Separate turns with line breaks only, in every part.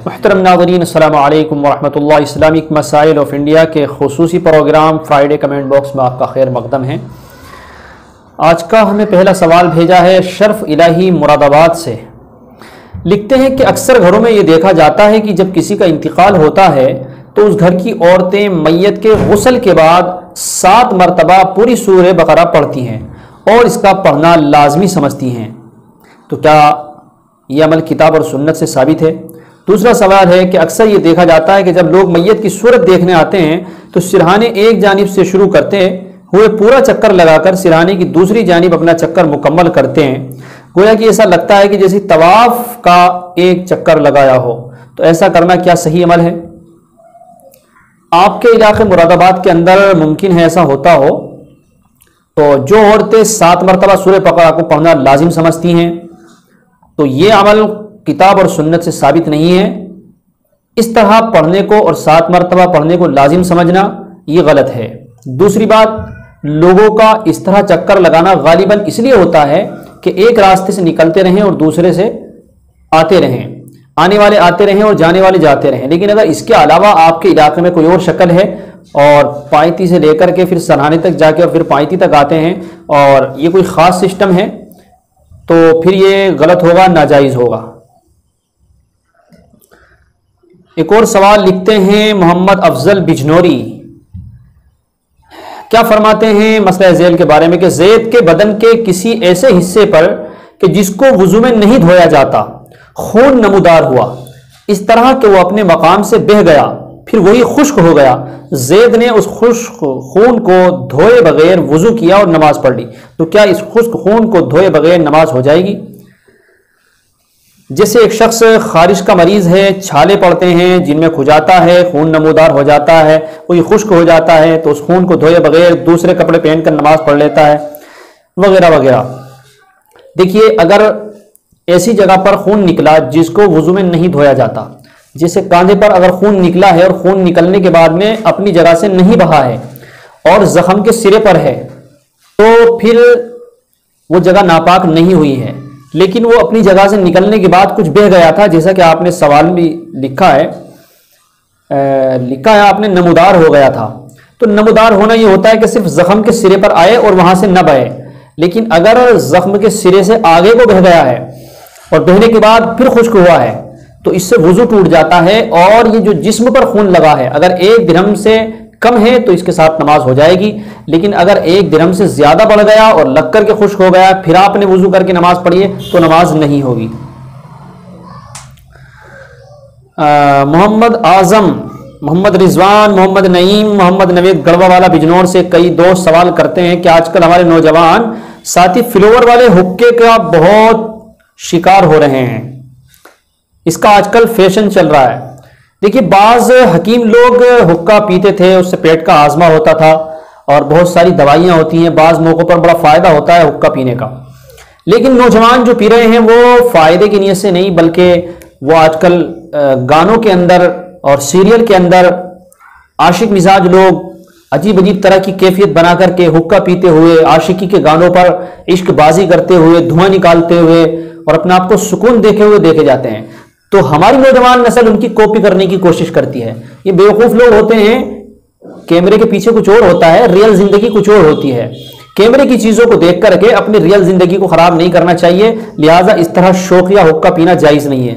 محترم ناظرین السلام علیکم ورحمۃ اللہ۔ اسلامک مسائل آف انڈیا کے خصوصی پروگرام فرائیڈے کمنٹ باکس میں آپ کا خیر مقدم ہے۔ آج کا ہمیں پہلا سوال بھیجا ہے شرف الہی مراد آباد سے۔ لکھتے ہیں کہ اکثر گھروں میں یہ دیکھا جاتا ہے کہ جب کسی کا انتقال ہوتا ہے تو اس گھر کی عورتیں میت کے غسل کے بعد 7 مرتبہ پوری سورہ بقرہ پڑھتی ہیں اور اس کا پڑھنا لازمی سمجھتی ہیں، تو کیا یہ عمل کتاب اور سنت سے ثابت ہے؟ دوسرا سوال ہے کہ اکثر یہ دیکھا جاتا ہے کہ جب لوگ میت کی صورت دیکھنے آتے ہیں تو سرہانے ایک جانب سے شروع کرتے ہوئے پورا چکر لگا کر سرہانے کی دوسری جانب اپنا چکر مکمل کرتے ہیں، گویا کہ ایسا لگتا ہے کہ جیسے طواف کا ایک چکر لگایا ہو، تو ایسا کرنا کیا صحیح عمل ہے؟ آپ کے علاقے مراد آباد کے اندر ممکن ہے ایسا ہوتا ہو، تو جو عورتیں 7 مرتبہ سورہ بقرہ کو پڑھنا لازم سمجھتی ہیں تو یہ عمل کتاب اور سنت سے ثابت نہیں ہے۔ اس طرح پڑھنے کو اور 7 مرتبہ پڑھنے کو لازم سمجھنا یہ غلط ہے۔ دوسری بات، لوگوں کا اس طرح چکر لگانا غالباً اس لیے ہوتا ہے کہ ایک راستے سے نکلتے رہیں اور دوسرے سے آتے رہیں، آنے والے آتے رہیں اور جانے والے جاتے رہیں، لیکن اگر اس کے علاوہ آپ کے علاقے میں کوئی اور شکل ہے اور پائتی سے لے کر کے پھر سرہانے تک جا کے اور پھر پائتی تک آتے ہیں اور یہ کوئی خاص سسٹم ہے تو پھر یہ غلط ہوگا، ناجائز ہوگا۔ ایک اور سوال لکھتے ہیں محمد افضل بجنوری، کیا فرماتے ہیں مسئلہ ذیل کے بارے میں کہ زید کے بدن کے کسی ایسے حصے پر کہ جس کو وضو میں نہیں دھویا جاتا خون نمودار ہوا، اس طرح کہ وہ اپنے مقام سے بہہ گیا پھر وہی خشک ہو گیا، زید نے اس خشک خون کو دھوئے بغیر وضو کیا اور نماز پڑھ لی، تو کیا اس خشک خون کو دھوئے بغیر نماز ہو جائے گی؟ جیسے ایک شخص خارش کا مریض ہے، چھالے پڑتے ہیں جن میں کھجاتا ہے، خون نمودار ہو جاتا ہے، کوئی خشک ہو جاتا ہے تو اس خون کو دھوئے بغیر دوسرے کپڑے پہن کر نماز پڑھ لیتا ہے، وغیرہ وغیرہ۔ دیکھیے، اگر ایسی جگہ پر خون نکلا جس کو وضو میں نہیں دھویا جاتا، جیسے کاندھے پر اگر خون نکلا ہے اور خون نکلنے کے بعد میں اپنی جگہ سے نہیں بہا ہے اور زخم کے سرے پر ہے، تو پھر وہ جگہ ناپاک نہیں ہوئی ہے، لیکن وہ اپنی جگہ سے نکلنے کے بعد کچھ بہہ گیا تھا، جیسا کہ آپ نے سوال بھی لکھا ہے آپ نے نمودار ہو گیا تھا، تو نمودار ہونا یہ ہوتا ہے کہ صرف زخم کے سرے پر آئے اور وہاں سے نہ بہے، لیکن اگر زخم کے سرے سے آگے کو بہہ گیا ہے اور بہنے کے بعد پھر خشک ہوا ہے تو اس سے وضو ٹوٹ جاتا ہے، اور یہ جو جسم پر خون لگا ہے اگر 1 درہم سے کم ہے تو اس کے ساتھ نماز ہو جائے گی، لیکن اگر 1 درہم سے زیادہ بڑھ گیا اور لگ کر کے خشک ہو گیا پھر آپ نے وضو کر کے نماز پڑھی ہے تو نماز نہیں ہوگی۔ محمد اعظم، محمد رضوان، محمد نعیم، محمد نوید گڑوا والا بجنور سے کئی دوست سوال کرتے ہیں کہ آج کل ہمارے نوجوان ساتھی فلوور والے حقے کا بہت شکار ہو رہے ہیں، اس کا آج کل فیشن چل رہا ہے۔ دیکھیے، بعض حکیم لوگ حقہ پیتے تھے، اس سے پیٹ کا آزما ہوتا تھا اور بہت ساری دوائیاں ہوتی ہیں، بعض موقعوں پر بڑا فائدہ ہوتا ہے حقہ پینے کا، لیکن نوجوان جو پی رہے ہیں وہ فائدے کی نیت سے نہیں بلکہ وہ آج کل گانوں کے اندر اور سیریل کے اندر عاشق مزاج لوگ عجیب عجیب طرح کی کیفیت بنا کر کے حقہ پیتے ہوئے عاشقی کے گانوں پر عشق بازی کرتے ہوئے دھواں نکالتے ہوئے اور اپنے آپ کو سکون دیکھے ہوئے دیکھے جاتے ہیں، تو ہماری نوجوان نسل ان کی کاپی کرنے کی کوشش کرتی ہے۔ یہ بیوقوف لوگ ہوتے ہیں، کیمرے کے پیچھے کچھ اور ہوتا ہے، ریئل زندگی کچھ اور ہوتی ہے، کیمرے کی چیزوں کو دیکھ کر کے اپنی ریئل زندگی کو خراب نہیں کرنا چاہیے، لہٰذا اس طرح شوقیہ حقہ پینا جائز نہیں ہے۔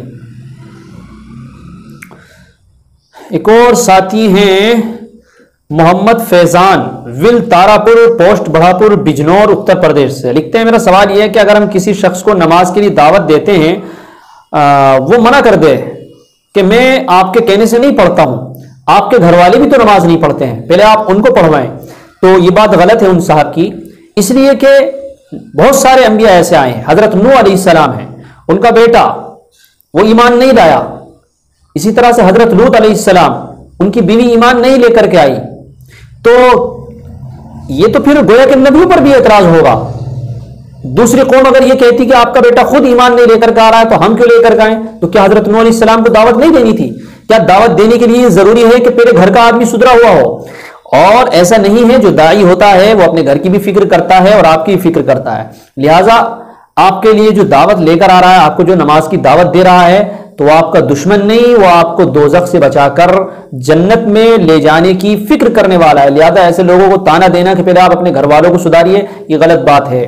ایک اور ساتھی ہیں محمد فیضان، ول تاراپور پوسٹ بڑھاپور بجنور اتر پردیش سے، لکھتے ہیں میرا سوال یہ ہے کہ اگر ہم کسی شخص کو نماز کے لیے دعوت دیتے ہیں، وہ منع کر دے کہ میں آپ کے کہنے سے نہیں پڑھتا ہوں، آپ کے گھر والے بھی تو نماز نہیں پڑھتے ہیں، پہلے آپ ان کو پڑھوائیں، تو یہ بات غلط ہے ان صاحب کی، اس لیے کہ بہت سارے انبیاء ایسے آئے ہیں، حضرت نوح علیہ السلام ہیں، ان کا بیٹا وہ ایمان نہیں لایا، اسی طرح سے حضرت لوط علیہ السلام، ان کی بیوی ایمان نہیں لے کر کے آئی، تو یہ تو پھر گویا کہ نبیوں پر بھی اعتراض ہوگا۔ دوسری قوم اگر یہ کہتی کہ آپ کا بیٹا خود ایمان نہیں لے کر کے آ رہا ہے تو ہم کیوں لے کر کے آئیں؟ تو کیا حضرت نوح علیہ السلام کو دعوت نہیں دینی تھی؟ کیا دعوت دینے کے لیے ضروری ہے کہ پہلے گھر کا آدمی سدھرا ہوا ہو؟ اور ایسا نہیں ہے، جو داعی ہوتا ہے وہ اپنے گھر کی بھی فکر کرتا ہے اور آپ کی بھی فکر کرتا ہے، لہٰذا آپ کے لیے جو دعوت لے کر آ رہا ہے، آپ کو جو نماز کی دعوت دے رہا ہے، تو وہ آپ کا دشمن نہیں، وہ آپ کو دوزخ سے بچا کر جنت میں لے جانے کی فکر کرنے والا ہے۔ لہذا ایسے لوگوں کو تانا دینا کہ پہلے آپ اپنے گھر والوں کو سدھاریے، یہ غلط بات ہے۔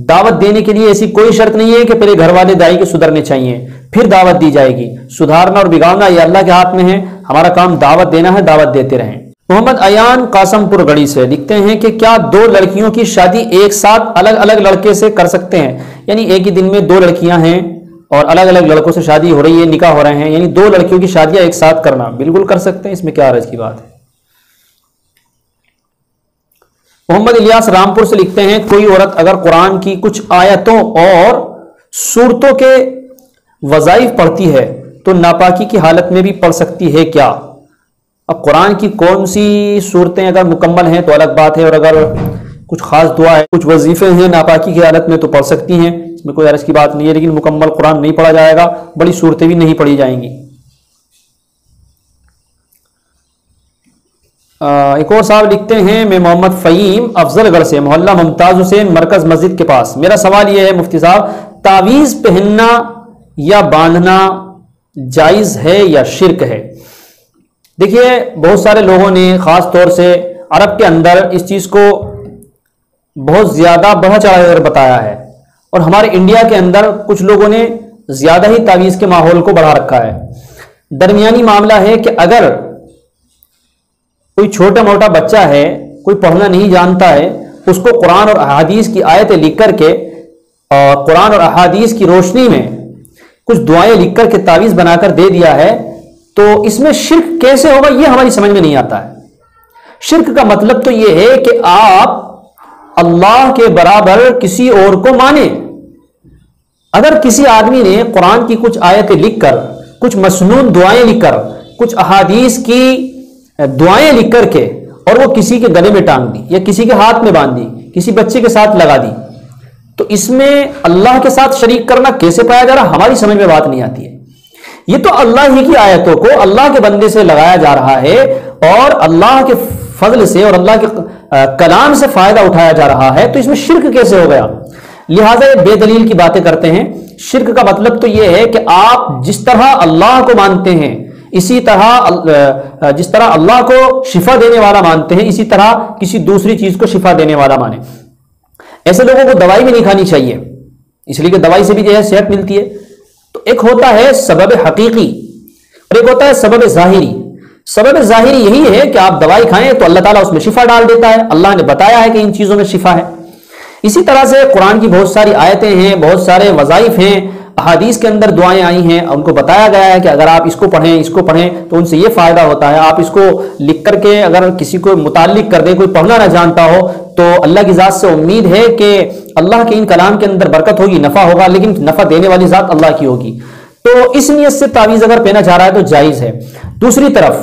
دعوت دینے کے لیے ایسی کوئی شرط نہیں ہے کہ پہلے گھر والے دائی کے سدھرنے چاہیے پھر دعوت دی جائے گی۔ سدھارنا اور بگاڑنا یہ اللہ کے ہاتھ میں ہے، ہمارا کام دعوت دینا ہے، دعوت دیتے رہیں۔ محمد ایان قاسم پور گڑھی سے لکھتے ہیں کہ کیا دو لڑکیوں کی شادی ایک ساتھ الگ الگ لڑکے سے کر سکتے ہیں؟ یعنی ایک ہی دن میں دو لڑکیاں ہیں اور الگ الگ لڑکوں سے شادی ہو رہی ہے، نکاح ہو رہے ہیں، یعنی دو لڑکیوں کی شادیاں ایک ساتھ کرنا بالکل کر سکتے ہیں، اس میں کیا حرج کی بات ہے؟ محمد الیاس رامپور سے لکھتے ہیں کوئی عورت اگر قرآن کی کچھ آیتوں اور سورتوں کے وظائف پڑھتی ہے تو ناپاکی کی حالت میں بھی پڑھ سکتی ہے کیا؟ اب قرآن کی کون سی صورتیں اگر مکمل ہیں تو الگ بات ہے، اور اگر کچھ خاص دعا ہے، کچھ وظیفے ہیں ناپاکی کی حالت میں تو پڑھ سکتی ہیں، اس میں کوئی عرض کی بات نہیں ہے، لیکن مکمل قرآن نہیں پڑھا جائے گا، بڑی صورتیں بھی نہیں پڑھی جائیں گی۔ ایک اور صاحب لکھتے ہیں میں محمد فہیم افضل گڑھ سے، محلہ ممتاز حسین، مرکز مسجد کے پاس۔ میرا سوال یہ ہے مفتی صاحب، تعویذ پہننا یا باندھنا جائز ہے یا شرک ہے؟ دیکھیے بہت سارے لوگوں نے خاص طور سے عرب کے اندر اس چیز کو بہت زیادہ بڑھا چڑھا کر بتایا ہے، اور ہمارے انڈیا کے اندر کچھ لوگوں نے زیادہ ہی تعویذ کے ماحول کو بڑھا رکھا ہے۔ درمیانی معاملہ ہے کہ اگر کوئی چھوٹا موٹا بچہ ہے، کوئی پڑھنا نہیں جانتا ہے، اس کو قرآن اور احادیث کی آیتیں لکھ کر کے اور قرآن اور احادیث کی روشنی میں کچھ دعائیں لکھ کر کے تعویذ بنا کر دے دیا ہے، تو اس میں شرک کیسے ہوگا یہ ہماری سمجھ میں نہیں آتا ہے۔ شرک کا مطلب تو یہ ہے کہ آپ اللہ کے برابر کسی اور کو مانیں۔ اگر کسی آدمی نے قرآن کی کچھ آیتیں لکھ کر، کچھ مسنون دعائیں لکھ کر، کچھ احادیث کی دعائیں لکھ کر کے اور وہ کسی کے گلے میں ٹانگ دی یا کسی کے ہاتھ میں باندھ دی، کسی بچے کے ساتھ لگا دی، تو اس میں اللہ کے ساتھ شریک کرنا کیسے پایا جا رہا، ہماری سمجھ میں بات نہیں آتی ہے۔ یہ تو اللہ ہی کی آیتوں کو اللہ کے بندے سے لگایا جا رہا ہے اور اللہ کے فضل سے اور اللہ کے کلام سے فائدہ اٹھایا جا رہا ہے، تو اس میں شرک کیسے ہو گیا؟ لہٰذا یہ بے دلیل کی باتیں کرتے ہیں۔ شرک کا مطلب تو یہ ہے کہ آپ جس طرح اللہ کو مانتے ہیں، اسی طرح جس طرح اللہ کو شفا دینے والا مانتے ہیں، اسی طرح کسی دوسری چیز کو شفا دینے والا مانیں۔ ایسے لوگوں کو دوائی بھی نہیں کھانی چاہیے، اس لیے کہ دوائی سے بھی جو ہے صحت ملتی ہے۔ تو ایک ہوتا ہے سبب حقیقی اور ایک ہوتا ہے سبب ظاہری۔ سبب ظاہری یہی ہے کہ آپ دوائی کھائیں تو اللہ تعالیٰ اس میں شفا ڈال دیتا ہے، اللہ نے بتایا ہے کہ ان چیزوں میں شفا ہے۔ اسی طرح سے قرآن کی بہت ساری آیتیں ہیں، بہت سارے وظائف ہیں، احادیث کے اندر دعائیں آئی ہیں، ان کو بتایا گیا ہے کہ اگر آپ اس کو پڑھیں، اس کو پڑھیں تو ان سے یہ فائدہ ہوتا ہے۔ آپ اس کو لکھ کر کے اگر کسی کو متعلق کر دیں، کوئی پڑھنا نہ جانتا ہو، تو اللہ کی ذات سے امید ہے کہ اللہ کے ان کلام کے اندر برکت ہوگی، نفع ہوگا، لیکن نفع دینے والی ذات اللہ کی ہوگی۔ تو اس نیت سے تعویذ اگر پہنا جا رہا ہے تو جائز ہے۔ دوسری طرف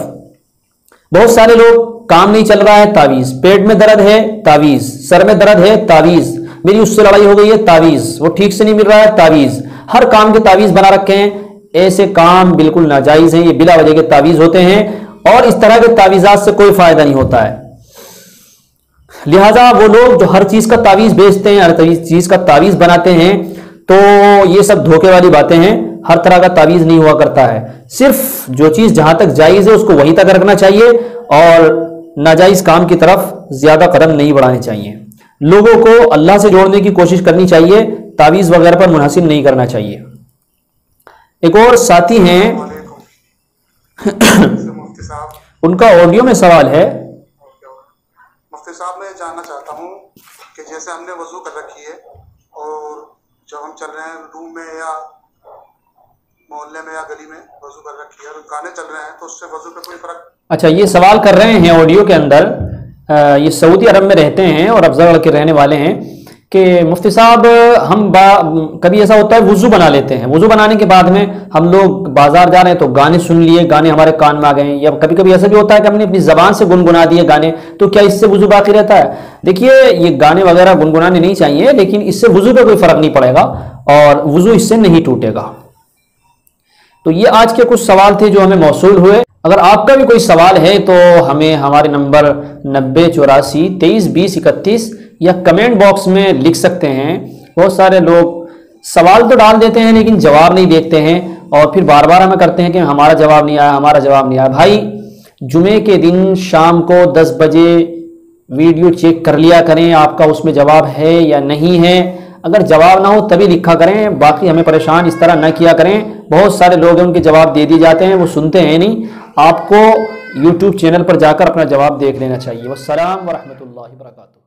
بہت سارے لوگ کام نہیں چل رہا ہے، تعویذ، پیٹ میں درد ہے، تعویذ، سر میں درد ہے، تعویذ، میری اس سے لڑائی ہو گئی ہے، تعویذ، وہ ٹھیک سے نہیں مل رہا ہے، تعویذ، ہر کام کے تعویذ بنا رکھے ہیں۔ ایسے کام بالکل ناجائز ہیں، یہ بلا وجہ کے تعویذ ہوتے ہیں اور اس طرح کے تعویذات سے کوئی فائدہ نہیں ہوتا ہے۔ لہٰذا وہ لوگ جو ہر چیز کا تعویذ بیچتے ہیں، ہر چیز کا تعویذ بناتے ہیں، تو یہ سب دھوکے والی باتیں ہیں۔ ہر طرح کا تعویذ نہیں ہوا کرتا ہے، صرف جو چیز جہاں تک جائز ہے اس کو وہیں تک رکھنا چاہیے اور ناجائز کام کی طرف زیادہ قدم نہیں بڑھانے چاہیے۔ لوگوں کو اللہ سے جوڑنے کی کوشش کرنی چاہیے، تعویذ وغیرہ پر منحصر نہیں کرنا چاہیے۔ ایک اور ساتھی ہیں ان کا آڈیو میں سوال ہے۔
مفتی صاحب میں جاننا چاہتا ہوں کہ جیسے ہم نے وضو کر رکھی ہے اور جب ہم چل رہے ہیں روم میں یا محلے میں یا گلی میں وضو کر رکھی ہے اور گانے چل رہے ہیں تو اس سے وضو پہ کوئی فرق؟
اچھا، یہ سوال کر رہے ہیں آڈیو کے اندر، یہ سعودی عرب میں رہتے ہیں اور افضل گڑھ کے رہنے والے ہیں کہ مفتی صاحب ہم کبھی ایسا ہوتا ہے وضو بنا لیتے ہیں، وضو بنانے کے بعد میں ہم لوگ بازار جا رہے ہیں تو گانے سن لیے، گانے ہمارے کان میں آ گئے ہیں، یا کبھی کبھی ایسا بھی ہوتا ہے کہ ہم نے اپنی زبان سے گنگنا دیے گانے، تو کیا اس سے وضو باقی رہتا ہے؟ دیکھیے یہ گانے وغیرہ گنگنانے نہیں چاہیے، لیکن اس سے وضو پہ کوئی فرق نہیں پڑے گا اور وضو اس سے نہیں ٹوٹے گا۔ تو یہ آج کے کچھ سوال تھے جو ہمیں موصول ہوئے۔ اگر آپ کا بھی کوئی سوال ہے تو ہمیں ہمارے نمبر 9084 23 20 31 یا کمنٹ باکس میں لکھ سکتے ہیں۔ بہت سارے لوگ سوال تو ڈال دیتے ہیں لیکن جواب نہیں دیتے ہیں، اور پھر بار بار ہمیں کرتے ہیں کہ ہمارا جواب نہیں آیا، ہمارا جواب نہیں آیا۔ بھائی جمعے کے دن شام کو 10 بجے ویڈیو چیک کر لیا کریں آپ کا اس میں جواب ہے یا نہیں ہے، اگر جواب نہ ہو تبھی لکھا کریں، باقی ہمیں پریشان اس طرح نہ کیا کریں۔ بہت سارے لوگ ہیں ان کے جواب دے دی جاتے ہیں، وہ سنتے ہیں نہیں۔ آپ کو یوٹیوب چینل پر جا کر اپنا جواب دیکھ لینا چاہیے۔ والسلام ورحمۃ اللہ وبرکاتہ۔